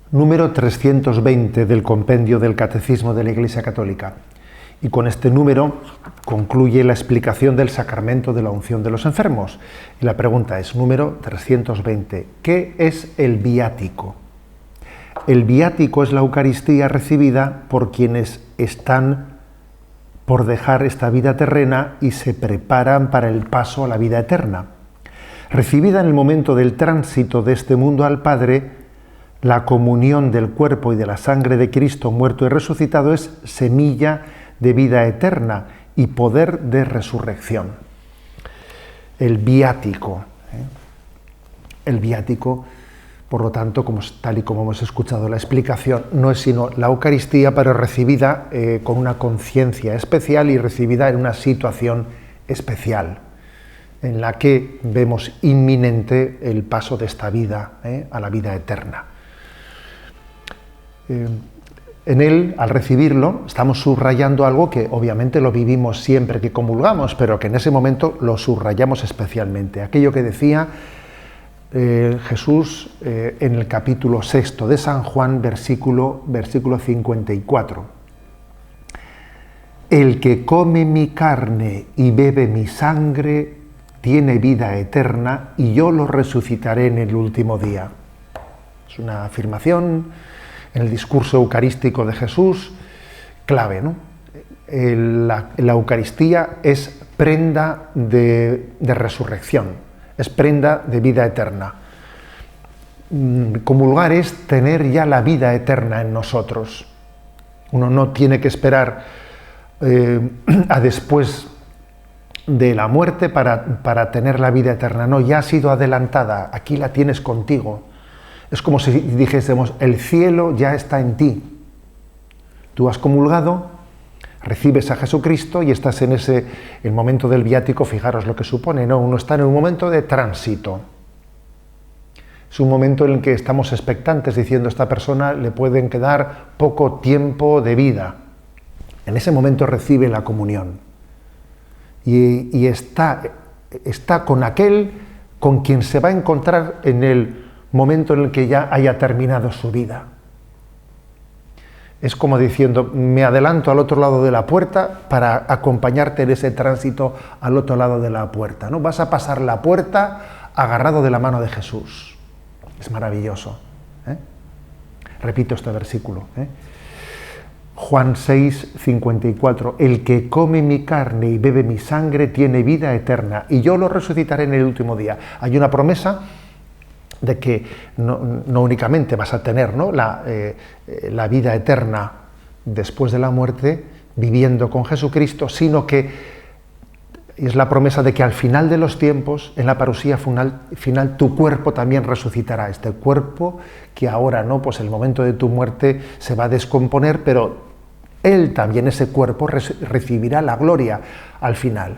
Número 320 del Compendio del Catecismo de la Iglesia Católica. Y con este número concluye la explicación del sacramento de la unción de los enfermos. Y la pregunta es, número 320, ¿qué es el viático? El viático es la Eucaristía recibida por quienes están por dejar esta vida terrena y se preparan para el paso a la vida eterna. Recibida en el momento del tránsito de este mundo al Padre, la comunión del cuerpo y de la sangre de Cristo muerto y resucitado es semilla de vida eterna y poder de resurrección. El viático. El viático, por lo tanto, tal y como hemos escuchado la explicación, no es sino la Eucaristía, pero recibida con una conciencia especial y recibida en una situación especial, en la que vemos inminente el paso de esta vida a la vida eterna. En él, al recibirlo, estamos subrayando algo que obviamente lo vivimos siempre que comulgamos, pero que en ese momento lo subrayamos especialmente. Aquello que decía Jesús en el capítulo 6 de San Juan, versículo 54. El que come mi carne y bebe mi sangre tiene vida eterna y yo lo resucitaré en el último día. Es una afirmación en el discurso eucarístico de Jesús, clave, ¿no? La Eucaristía es prenda de resurrección, es prenda de vida eterna. Comulgar es tener ya la vida eterna en nosotros. Uno no tiene que esperar a después de la muerte para tener la vida eterna. No, ya ha sido adelantada, aquí la tienes contigo. Es como si dijésemos, el cielo ya está en ti. Tú has comulgado, recibes a Jesucristo y estás en el momento del viático. Fijaros lo que supone, ¿no? Uno está en un momento de tránsito. Es un momento en el que estamos expectantes, diciendo, a esta persona le pueden quedar poco tiempo de vida. En ese momento recibe la comunión. Y está con aquel con quien se va a encontrar en el momento en el que ya haya terminado su vida. Es como diciendo, me adelanto al otro lado de la puerta para acompañarte en ese tránsito al otro lado de la puerta, ¿no? Vas a pasar la puerta agarrado de la mano de Jesús. Es maravilloso. Repito este versículo. Juan 6, 54. El que come mi carne y bebe mi sangre tiene vida eterna y yo lo resucitaré en el último día. Hay una promesa de que no únicamente vas a tener, ¿no?, la vida eterna después de la muerte, viviendo con Jesucristo, sino que es la promesa de que al final de los tiempos, en la parusía final, tu cuerpo también resucitará. Este cuerpo que ahora, ¿no?, pues el momento de tu muerte se va a descomponer, pero él también, ese cuerpo, recibirá la gloria al final.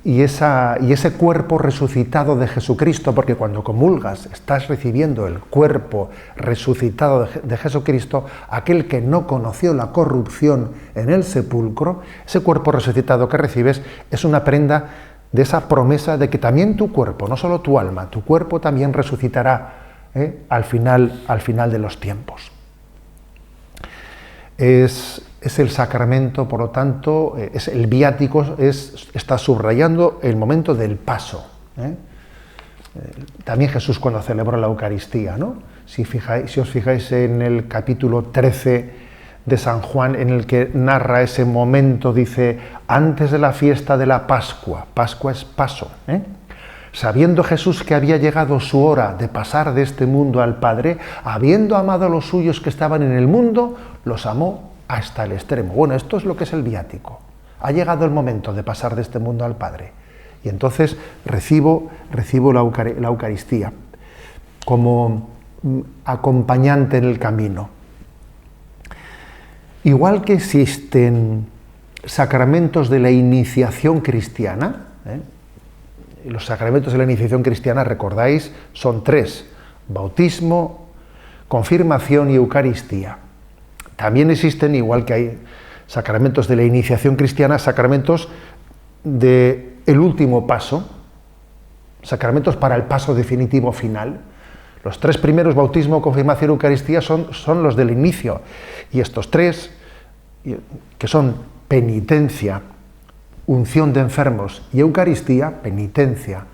Y ese cuerpo resucitado de Jesucristo, porque cuando comulgas estás recibiendo el cuerpo resucitado de Jesucristo, aquel que no conoció la corrupción en el sepulcro, ese cuerpo resucitado que recibes es una prenda de esa promesa de que también tu cuerpo, no solo tu alma, tu cuerpo también resucitará al final de los tiempos. Es el sacramento, por lo tanto, es el viático, está subrayando el momento del paso. También Jesús cuando celebró la Eucaristía, ¿no? Si os fijáis en el capítulo 13 de San Juan, en el que narra ese momento, dice, antes de la fiesta de la Pascua, Pascua es paso, sabiendo Jesús que había llegado su hora de pasar de este mundo al Padre, habiendo amado a los suyos que estaban en el mundo, los amó hasta el extremo. Bueno, esto es lo que es el viático. Ha llegado el momento de pasar de este mundo al Padre. Y entonces recibo la Eucaristía como acompañante en el camino. Igual que existen sacramentos de la iniciación cristiana, los sacramentos de la iniciación cristiana, recordáis, son 3: bautismo, confirmación y Eucaristía. También existen, igual que hay sacramentos de la iniciación cristiana, sacramentos del último paso, sacramentos para el paso definitivo final. Los 3 primeros, bautismo, confirmación, Eucaristía, son los del inicio. Y estos 3, que son penitencia, unción de enfermos y Eucaristía, penitencia,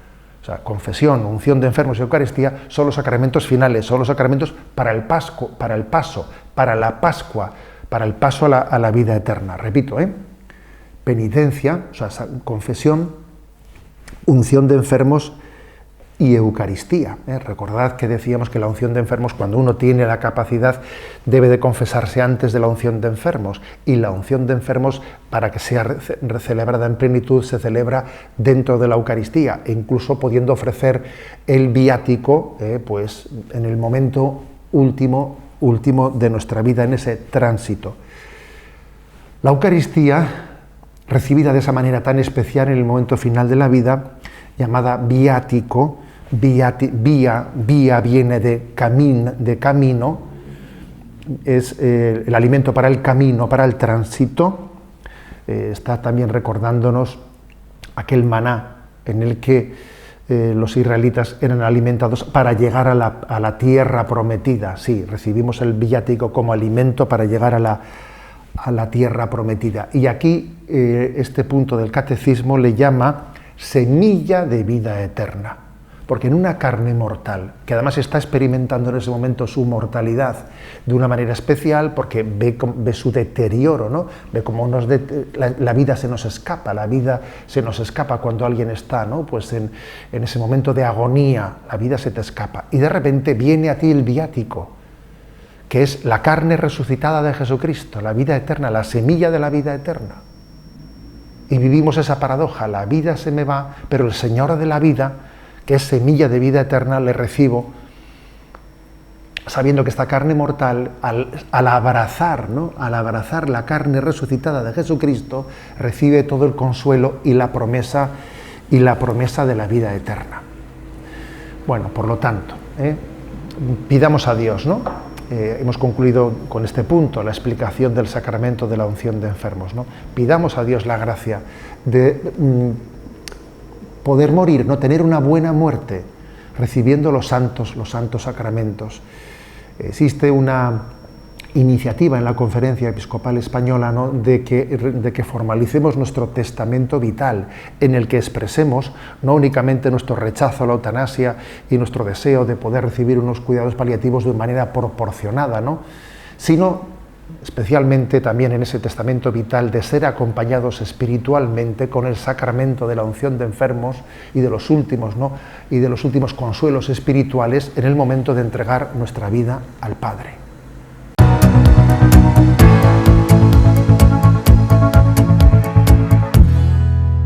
o sea, confesión, unción de enfermos y Eucaristía, son los sacramentos finales, son los sacramentos para el paso, para la Pascua, para el paso a la vida eterna. Repito, penitencia, o sea, confesión, unción de enfermos y Eucaristía. Recordad que decíamos que la unción de enfermos, cuando uno tiene la capacidad, debe de confesarse antes de la unción de enfermos, y la unción de enfermos, para que sea celebrada en plenitud, se celebra dentro de la Eucaristía, e incluso pudiendo ofrecer el viático pues en el momento último de nuestra vida, en ese tránsito. La Eucaristía, recibida de esa manera tan especial en el momento final de la vida, llamada viático, vía viene de camino, es el alimento para el camino, para el tránsito. Está también recordándonos aquel maná en el que los israelitas eran alimentados para llegar a la tierra prometida. Sí, recibimos el viático como alimento para llegar a la tierra prometida. Y aquí este punto del catecismo le llama semilla de vida eterna, porque en una carne mortal, que además está experimentando en ese momento su mortalidad de una manera especial, porque ve su deterioro, ¿no? Ve cómo la vida se nos escapa, cuando alguien está, ¿no? Pues en ese momento de agonía, la vida se te escapa, y de repente viene a ti el viático, que es la carne resucitada de Jesucristo, la vida eterna, la semilla de la vida eterna. Y vivimos esa paradoja: la vida se me va, pero el Señor de la vida, que es semilla de vida eterna, le recibo, sabiendo que esta carne mortal, al abrazar la carne resucitada de Jesucristo, recibe todo el consuelo y la promesa de la vida eterna. Bueno, por lo tanto, pidamos a Dios, ¿no? Hemos concluido con este punto la explicación del sacramento de la unción de enfermos, ¿no? Pidamos a Dios la gracia de poder morir, no tener una buena muerte, recibiendo los santos sacramentos. Existe una iniciativa en la Conferencia Episcopal Española, ¿no?, de que formalicemos nuestro testamento vital, en el que expresemos no únicamente nuestro rechazo a la eutanasia y nuestro deseo de poder recibir unos cuidados paliativos de manera proporcionada, ¿no?, sino especialmente también en ese testamento vital de ser acompañados espiritualmente con el sacramento de la unción de enfermos y de los últimos, ¿no?, y de los últimos consuelos espirituales en el momento de entregar nuestra vida al Padre.